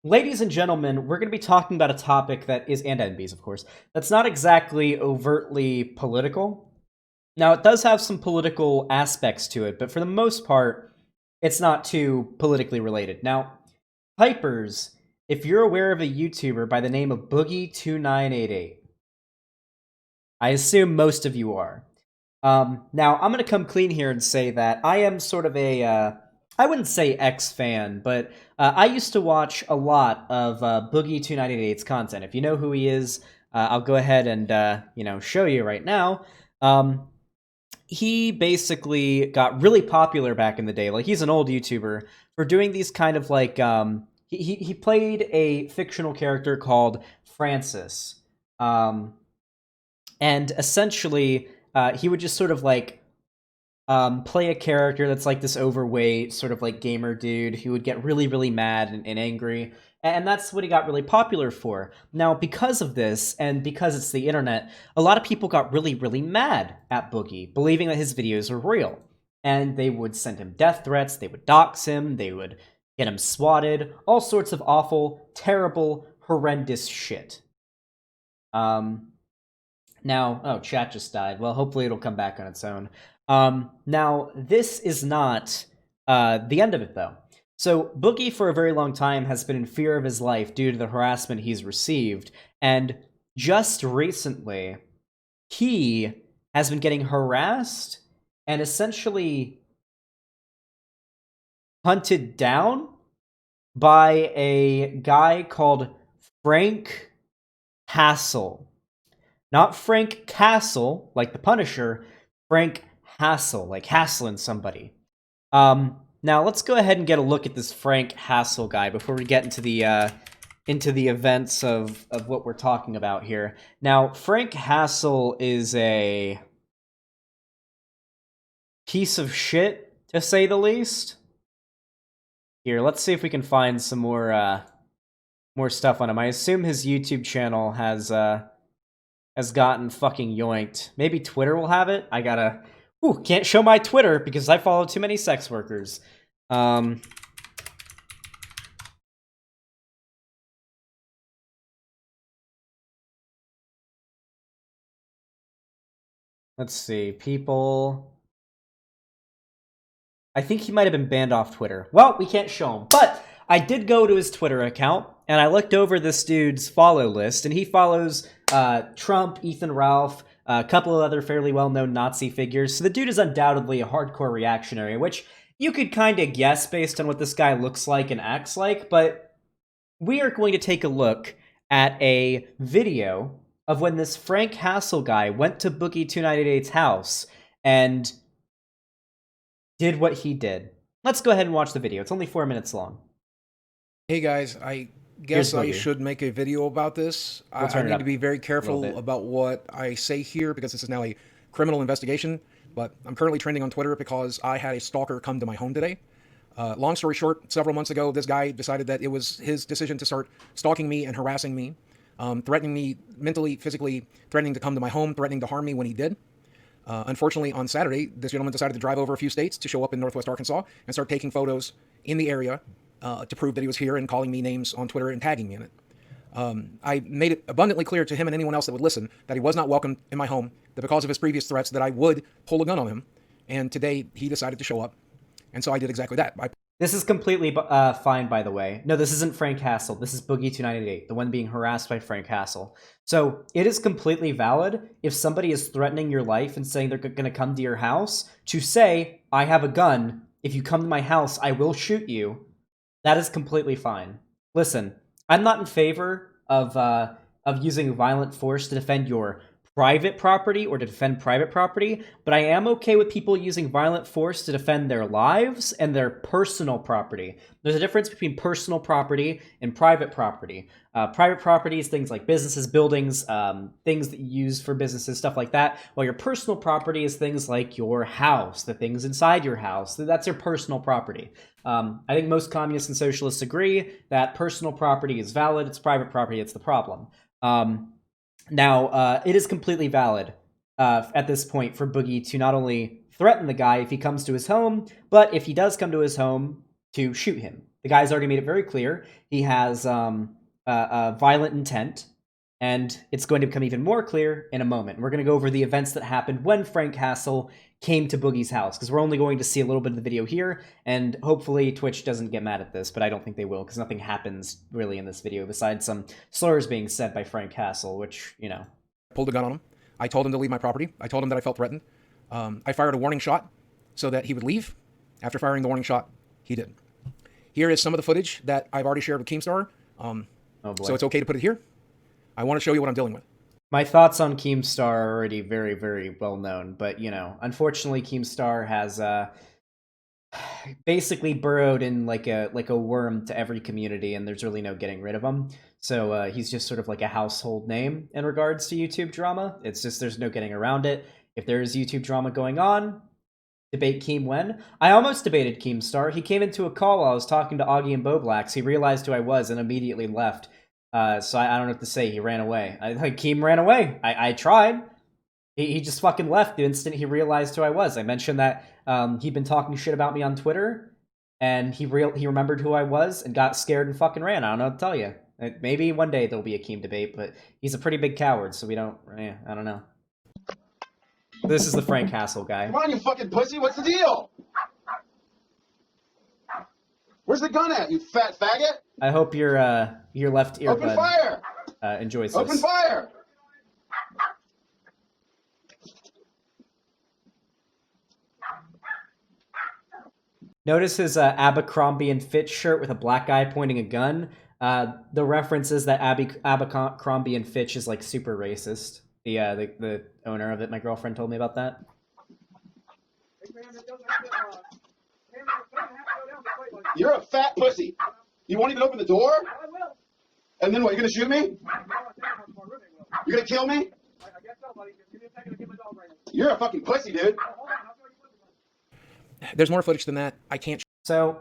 Ladies and gentlemen, we're going to be talking about a topic that is, and NBs, of course, that's not exactly overtly political. Now, it does have some political aspects to it, but for the most part, it's not too politically related. Now, Hypers, if you're aware of a YouTuber by the name of Boogie2988, I assume most of you are. Now, I'm going to come clean here and say that I am sort of I wouldn't say ex-fan, but I used to watch a lot of Boogie2988's content. If you know who he is, I'll go ahead and, show you right now. He basically got really popular back in the day. Like, he's an old YouTuber for doing these kind of like, he played a fictional character called Francis. And essentially, he would just sort of like play a character that's like this overweight sort of like gamer dude who would get really, really mad and angry. And that's what he got really popular for. Now, because of this, and because it's the internet, a lot of people got really, really mad at Boogie, believing that his videos were real. And they would send him death threats, they would dox him, they would get him swatted, all sorts of awful, terrible, horrendous shit. Now, oh, chat just died. Well, hopefully it'll come back on its own. Now, this is not the end of it, though. So, Boogie, for a very long time, has been in fear of his life due to the harassment he's received, and just recently, he has been getting harassed and essentially hunted down by a guy called Frank Hassel. Not Frank Castle, like the Punisher, Frank Hassel, like hassling somebody. Now let's go ahead and get a look at this Frank Hassel guy before we get into the events of what we're talking about here. Now, Frank Hassel is a piece of shit, to say the least. Here, let's see if we can find some more stuff on him. I assume his YouTube channel has gotten fucking yoinked. Maybe Twitter will have it? I gotta... Ooh, can't show my Twitter because I follow too many sex workers. Let's see. People... I think he might have been banned off Twitter. Well, we can't show him. But I did go to his Twitter account, and I looked over this dude's follow list, and he follows Trump, Ethan Ralph, a couple of other fairly well-known Nazi figures. So the dude is undoubtedly a hardcore reactionary, which you could kind of guess based on what this guy looks like and acts like, but we are going to take a look at a video of when this Frank Hassel guy went to Boogie2988's house and did what he did. Let's go ahead and watch the video. It's only 4 minutes long. Hey guys, I guess I should make a video about this. I need to be very careful about what I say here because this is now a criminal investigation, but I'm currently trending on Twitter because I had a stalker come to my home today. Long story short, several months ago, this guy decided that it was his decision to start stalking me and harassing me, threatening me mentally, physically, threatening to come to my home, threatening to harm me when he did. Unfortunately, on Saturday, this gentleman decided to drive over a few states to show up in Northwest Arkansas and start taking photos in the area to prove that he was here and calling me names on Twitter and tagging me in it. I made it abundantly clear to him and anyone else that would listen that he was not welcome in my home, that because of his previous threats that I would pull a gun on him. And today he decided to show up. And so I did exactly that. This is completely fine, by the way. No, this isn't Frank Hassel. This is Boogie2988, the one being harassed by Frank Hassel. So it is completely valid if somebody is threatening your life and saying they're going to come to your house to say, I have a gun. If you come to my house, I will shoot you. That is completely fine. Listen, I'm not in favor of using violent force to defend your private property or to defend private property, but I am okay with people using violent force to defend their lives and their personal property. There's a difference between personal property and private property. Private property is things like businesses, buildings, things that you use for businesses, stuff like that, while your personal property is things like your house, the things inside your house. That's your personal property. I think most communists and socialists agree that personal property is valid, it's private property, it's the problem. Now, it is completely valid at this point for Boogie to not only threaten the guy if he comes to his home, but if he does come to his home, to shoot him. The guy's already made it very clear he has violent intent, and it's going to become even more clear in a moment. We're going to go over the events that happened when Frank Castle came to Boogie's house, because we're only going to see a little bit of the video here, and hopefully Twitch doesn't get mad at this, but I don't think they will, because nothing happens really in this video besides some slurs being said by Frank Castle, which, you know. Pulled a gun on him. I told him to leave my property. I told him that I felt threatened. I fired a warning shot so that he would leave. After firing the warning shot, he did. Here is some of the footage that I've already shared with Keemstar. So it's okay to put it here. I want to show you what I'm dealing with. My thoughts on Keemstar are already very, very well known, but, you know, unfortunately Keemstar has basically burrowed in like a worm to every community, and there's really no getting rid of him. So he's just sort of like a household name in regards to YouTube drama. It's just there's no getting around it. If there's YouTube drama going on, debate Keem when. I almost debated Keemstar. He came into a call while I was talking to Augie and Boblax. He realized who I was and immediately left. So I don't know what to say. He ran away. Keem ran away. I tried. He just fucking left the instant he realized who I was. I mentioned that he'd been talking shit about me on Twitter, and he remembered who I was and got scared and fucking ran. I don't know what to tell you. Maybe one day there'll be a Keem debate, but he's a pretty big coward, so we don't. I don't know. This is the Frank Castle guy. Come on, you fucking pussy. What's the deal? Where's the gun at, you fat faggot? I hope your left earbud Open fire! Enjoys Open this. Fire! Notice his Abercrombie and Fitch shirt with a black guy pointing a gun. The reference is that Abercrombie and Fitch is like super racist. The owner of it, my girlfriend told me about that. You're a fat pussy. You won't even open the door? I will. And then what, you're gonna shoot me? You're gonna kill me? I guess so, buddy. Give me a second to get my dog right now. You're a fucking pussy, dude. There's more footage than that. I can't. So,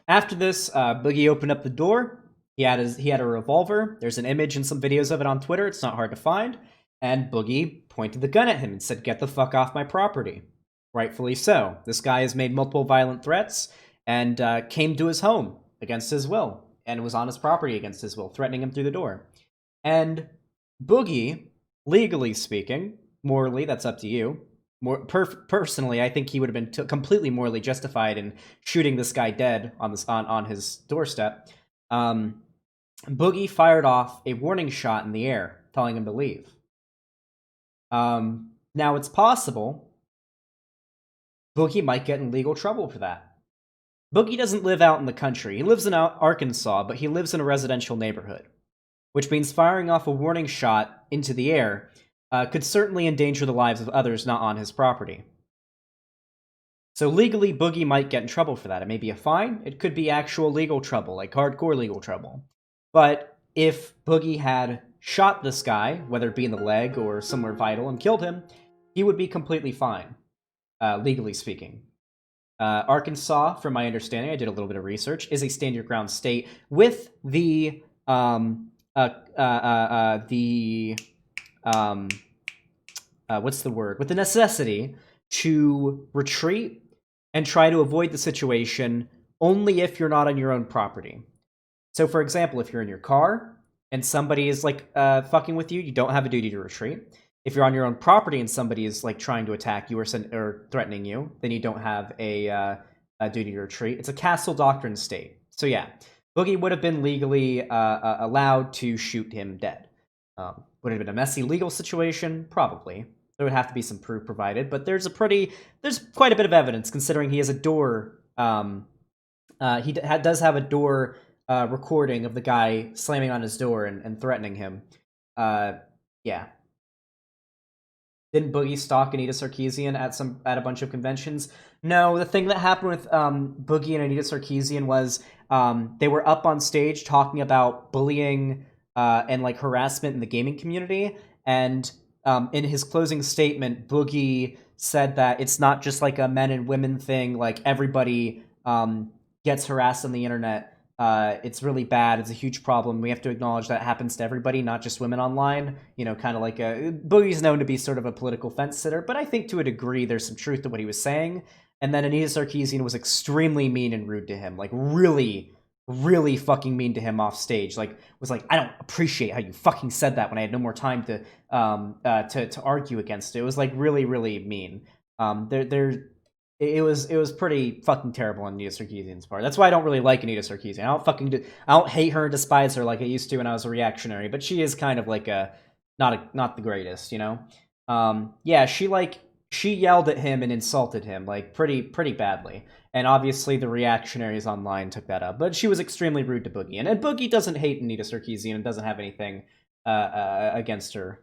after this, Boogie opened up the door. He had a revolver. There's an image and some videos of it on Twitter. It's not hard to find. And Boogie pointed the gun at him and said, "Get the fuck off my property." Rightfully so. This guy has made multiple violent threats and came to his home against his will and was on his property against his will, threatening him through the door. And Boogie, legally speaking, morally, that's up to you. Personally, I think he would have been completely morally justified in shooting this guy dead on his doorstep. Boogie fired off a warning shot in the air, telling him to leave. Now, it's possible Boogie might get in legal trouble for that. Boogie doesn't live out in the country. He lives in Arkansas, but he lives in a residential neighborhood, which means firing off a warning shot into the air could certainly endanger the lives of others not on his property. So legally, Boogie might get in trouble for that. It may be a fine. It could be actual legal trouble, like hardcore legal trouble. But if Boogie had shot this guy, whether it be in the leg or somewhere vital, and killed him, he would be completely fine, legally speaking. Arkansas, from my understanding, I did a little bit of research, is a stand your ground state with the what's the word? With the necessity to retreat and try to avoid the situation only if you're not on your own property. So, for example, if you're in your car and somebody is like fucking with you, you don't have a duty to retreat. If you're on your own property and somebody is like trying to attack you or threatening you, then you don't have a duty to retreat. It's a castle doctrine state. So yeah, Boogie would have been legally allowed to shoot him dead. Would it have been a messy legal situation? Probably. There would have to be some proof provided, but there's quite a bit of evidence considering he has a door. He does have a door recording of the guy slamming on his door and threatening him. Yeah. Didn't Boogie stalk Anita Sarkeesian at a bunch of conventions? No, the thing that happened with Boogie and Anita Sarkeesian was they were up on stage talking about bullying and like harassment in the gaming community, and in his closing statement, Boogie said that it's not just like a men and women thing, like everybody gets harassed on the internet. It's really bad. It's a huge problem. We have to acknowledge that happens to everybody, not just women online. You know, kind of like Boogie's known to be sort of a political fence sitter, but I think to a degree there's some truth to what he was saying. and then Anita Sarkeesian was extremely mean and rude to him, like really, really fucking mean to him off stage. Like, was like, I don't appreciate how you fucking said that when I had no more time to argue against it. It was like really, really mean. It was pretty fucking terrible on Anita Sarkeesian's part. That's why I don't really like Anita Sarkeesian. I don't hate her and despise her like I used to when I was a reactionary, but she is kind of like not the greatest, you know? Yeah, she yelled at him and insulted him, like, pretty badly. And obviously the reactionaries online took that up. But she was extremely rude to Boogie. And Boogie doesn't hate Anita Sarkeesian and doesn't have anything against her,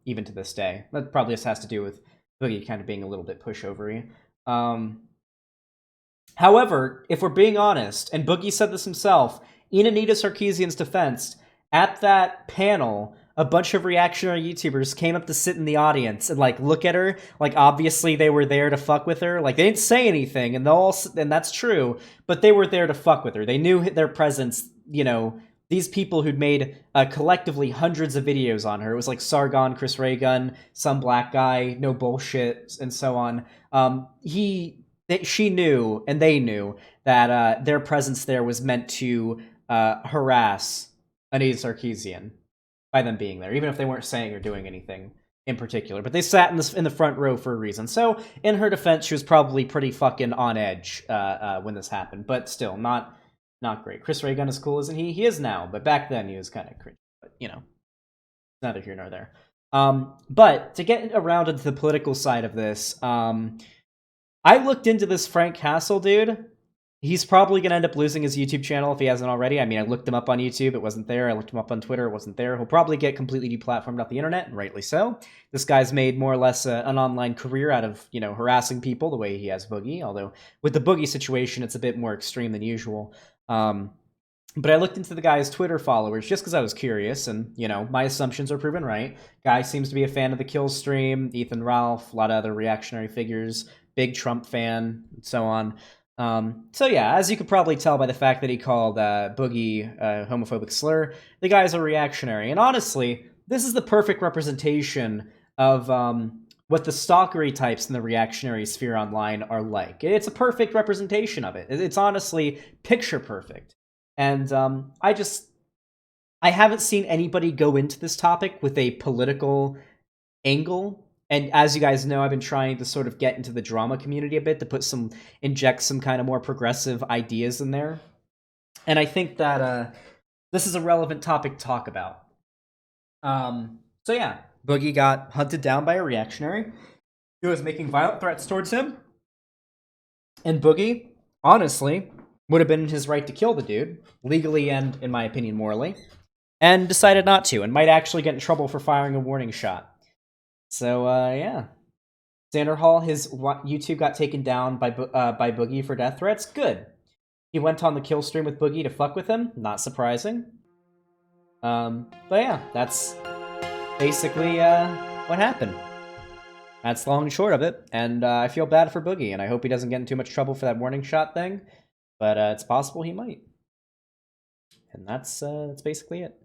even to this day. That probably just has to do with Boogie kind of being a little bit pushovery. However, if we're being honest, and Boogie said this himself, in Anita Sarkeesian's defense, at that panel, a bunch of reactionary YouTubers came up to sit in the audience and, like, look at her. Like, obviously they were there to fuck with her. Like, they didn't say anything, and that's true, but they were there to fuck with her. They knew their presence, you know, these people who'd made collectively hundreds of videos on her. It was like Sargon, Chris Raygun, some black guy, no bullshit, and so on. She knew, and they knew, that their presence there was meant to harass Anita Sarkeesian by them being there, even if they weren't saying or doing anything in particular. But they sat in the front row for a reason. So, in her defense, she was probably pretty fucking on edge when this happened. But still, not great. Chris Raygun is cool, isn't he? He is now, but back then he was kind of cringe. But, you know, neither here nor there. But to get around into the political side of this, I looked into this Frank Castle dude. He's probably going to end up losing his YouTube channel if he hasn't already. I mean, I looked him up on YouTube. It wasn't there. I looked him up on Twitter. It wasn't there. He'll probably get completely deplatformed off the internet, and rightly so. This guy's made more or less an online career out of, you know, harassing people the way he has Boogie. Although with the Boogie situation, it's a bit more extreme than usual. But I looked into the guy's Twitter followers just because I was curious, and, you know, my assumptions are proven right. Guy seems to be a fan of the Kill stream, Ethan Ralph, a lot of other reactionary figures, big Trump fan, and so on. So yeah, as you could probably tell by the fact that he called Boogie a homophobic slur, the guy's a reactionary. And honestly, this is the perfect representation of what the stalkery types in the reactionary sphere online are like. It's a perfect representation of it. It's honestly picture perfect. And I haven't seen anybody go into this topic with a political angle. And as you guys know, I've been trying to sort of get into the drama community a bit to inject some kind of more progressive ideas in there. And I think that this is a relevant topic to talk about. So yeah, Boogie got hunted down by a reactionary who was making violent threats towards him. And Boogie, honestly, would have been in his right to kill the dude, legally and, in my opinion, morally, and decided not to, and might actually get in trouble for firing a warning shot. So, yeah. Xander Hall, his YouTube got taken down by Boogie for death threats. Good. He went on the kill stream with Boogie to fuck with him. Not surprising. But yeah, that's basically what happened. That's the long and short of it. And I feel bad for Boogie, and I hope he doesn't get in too much trouble for that warning shot thing. But it's possible he might. And that's basically it.